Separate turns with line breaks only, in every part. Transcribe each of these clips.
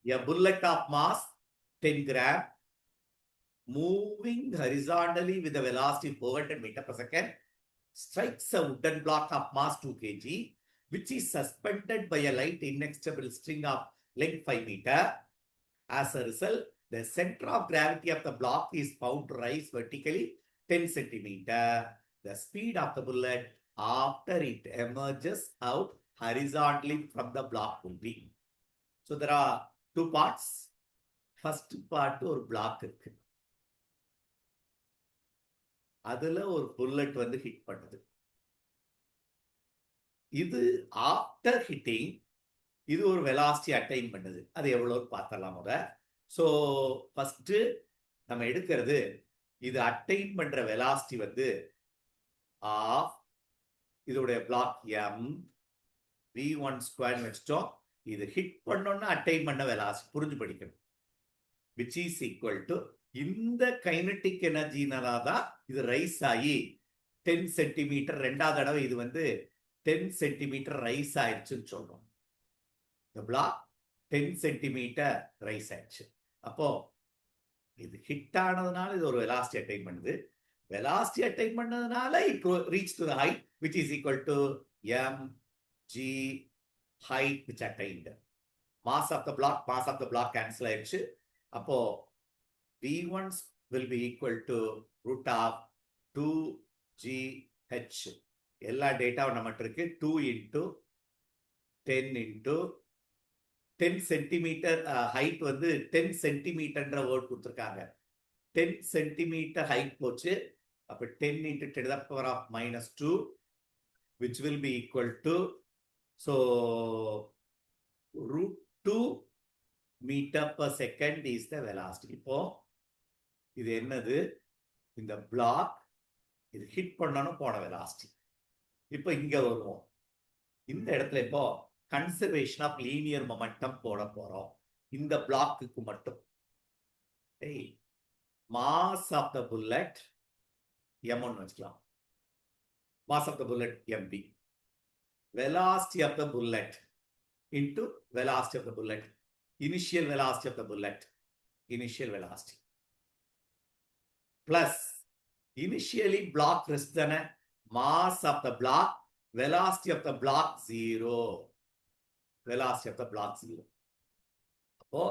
A bullet of mass 10 gram moving horizontally with a velocity 400 meter per second strikes a wooden block of mass 2 kg, which is suspended by a light inextricable string of length 5 meter. As a result, the center of gravity of the block is found to rise vertically 10 centimeter. The speed of the bullet after it emerges out horizontally from the block will be. So there are two parts. First part ஒரு black இருக்கு, அதுல ஒரு bullet வந்து hit பண்ணுது. இது after hitting இது ஒரு velocity attain பண்ணுது. அது எவ்வளவு பார்த்தலாம் முத. ஸோ ஃபர்ஸ்ட் நம்ம எடுக்கிறது இது அட்டைன் பண்ற வெலாசிட்டி வந்து ஆஃப் இதோடைய பிளாக் எம் v1 ஸ்கொயர் வச்சிட்டோம். இது ஹிட் பண்ணோம்னா அட்டைன் பண்ண வெலாசிட்டி புரிஞ்சு படிக்கணும். which is equal to இந்த கைனடிக் எனர்ஜினால தான் இது ரைஸ் ஆகி 10 சென்டிமீட்டர், ரெண்டாவது தடவை இது வந்து 10 சென்டிமீட்டர் ரைஸ் ஆயிடுச்சுன்னு சொல்றோம். இந்த பிளாக் 10 சென்டிமீட்டர் ரைஸ் ஆயிடுச்சு. அப்போ இது ஹிட் ஆனதுனால இது ஒரு வெலாசிட்டி அட்டைன் பண்ணுது. வெலாசிட்டி அட்டைன் பண்ணதுனால it reach to the height which is equal to mg height which attained. mass of the block cancel ஆயிடுச்சு. அப்போ v1 will be equal to root of 2gh. எல்லா டேட்டாவும் நம்மகிட்ட இருக்கு. 2 into 10 into 10 சென்டிமீட்டர் ஹைட் வந்து 10 சென்டிமீட்டர்ன்ற word கொடுத்துருக்காங்க. 10 centimetre height போச்சு. அப்ப 10 into 10 to the power of minus 2 which will be equal to so root 2 meter per second is the velocity. இப்போ இது என்னது? இந்த பிளாக் இது ஹிட் பண்ணணும் போன வெலாசிட்டி. இப்போ இங்க வருவோம். இந்த இடத்துல இப்போ கன்சர்வேஷன் ஆஃப் லீனியர் மொமெண்டம் போட போறோம் இந்த பிளாக்குக்கு மட்டும். Mass of the bullet m1 வச்சுக்கலாம். Mass of the bullet mb. velocity of the bullet into velocity of the bullet. Initial velocity of the bullet. Initial velocity. Plus initially block rest than a mass of the block, velocity of the block 0. Velocity of the block 0. அப்போ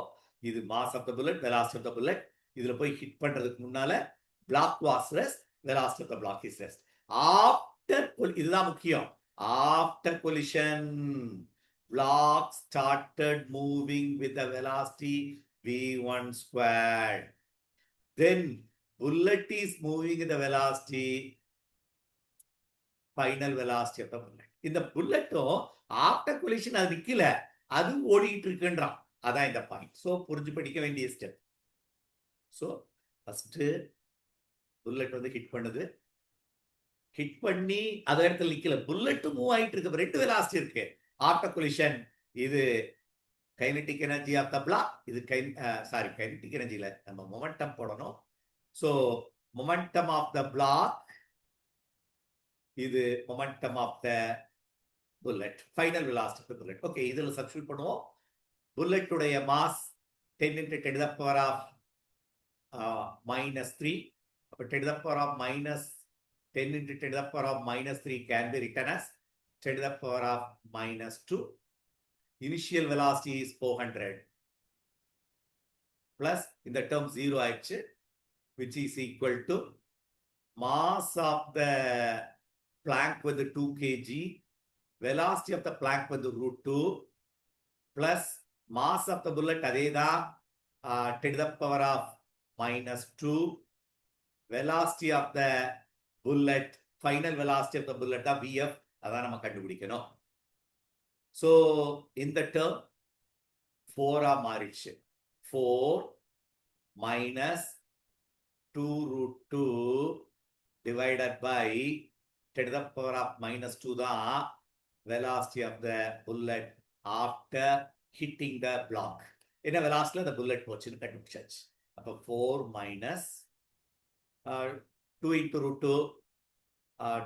இது mass of the bullet, velocity of the bullet. இதுல போய் hit பண்றதுக்கு முன்னால block was rest, velocity of the block is rest. After இதுதான் முக்கியம். After collision, block started moving with a velocity v1 squared. Then bullet is moving with the velocity, final velocity of the bullet. இந்த புல்லட்டும் after collision அது நிக்கல, அது ஓடிட்டு இருக்குன்றான். அதான் இந்த point. So புரிஞ்சு படிக்க வேண்டிய ஸ்டெப். ஸோ ஃபர்ஸ்ட் புல்லட் வந்து ஹிட் பண்ணுது. ஹிட் பண்ணி அது இடத்துல நிக்கல, புல்லட் மூவ் ஆயிட்டு இருக்கு. ரெண்டு வெலாசிட்டி இருக்கு ஆஃப்டர் கொலிஷன். இது kinetic energy of the block, இது கைனடிக் எனர்ஜியில நம்ம மொமெண்டம் போடணும். So momentum of the block, இது momentum of the bullet, final velocity of the bullet. Okay, இதுல சப்ஸ்டிட்யூட் பண்ணுவோம். புல்லட் உடைய mass 10 into 10 to the power of minus 3. அப்ப 10 to the power of minus 10 into 10 to the power of minus 3 can be written as 10 to the power of minus 2. Initial velocity is 400 plus in the term 0 ஆயிடுச்சு, which is equal to mass of the plank with the 2 kg, velocity of the plank with the root 2 plus mass of the bullet அதேதான் 10 to the power of minus 2. velocity of the bullet, final velocity of the bullet தான் vf, அதான் நம்ம கண்டுபிடிக்கணும். So இந்த term 4 மாறிடுச்சு. 4 minus 2 root 2 divided by 10 to the power of minus 2 தான் velocity of the bullet after hitting the block. என்ன velocity the bullet போச்சுன்னு கண்டுபிடிச்சாச்சு. அப்போ 4 minus 2 into root 2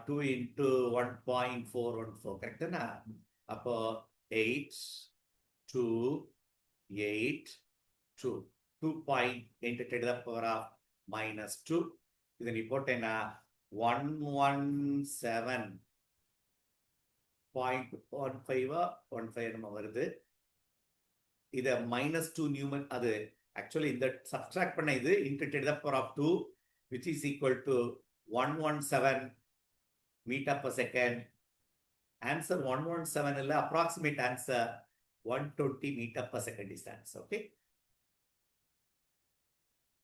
2 into 1.414, கரெக்டுனா? அப்போ 8 2 2 2.8 to the power of minus 2. இதை நீ போட்டேன்னா 117.15 நம்ம வருது. இத -2 நியூமன் அது ஆக்சுவலி இந்த சப்ட்ராக்ட் பண்ண இது into 10 to the power of 2 which is equal to 117 meter per second. Answer 117 இல்ல approximate answer 120 meter per second is the answer. Okay.